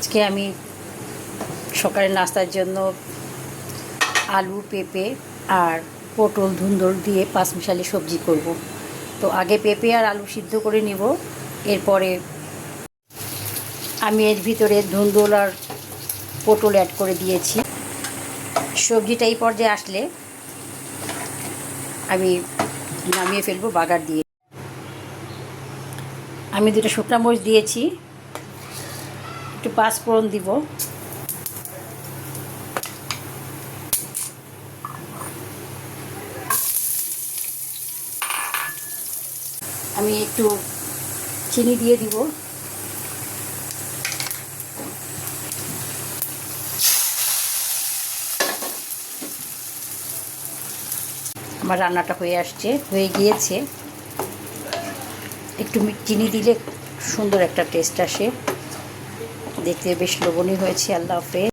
আজকে আমি সকালের নাস্তার জন্য আলু পেঁপে আর পটল ধুন্দুল দিয়ে পাঁচমিশালি সবজি করব। তো আগে পেঁপে আর আলু সিদ্ধ করে নিব। এরপরে আমি এর ভিতরে ধুন্দুল আর পটল অ্যাড করে দিয়েছি। সবজিটা এই পর্যায়ে আসলে আমি নামিয়ে ফেলবো বাগার দিয়ে। আমি দুটো শুকনো মরিচ দিয়েছি, একটু পাঁচফোড়ন দিব, আমি একটু চিনি দিয়ে দিব, আমার রান্নাটা হয়ে গিয়েছে। একটু চিনি দিলে সুন্দর একটা টেস্ট আসে, দেখতে বেশ লোভনীয় হয়েছে। আল্লাহ হাফেজ।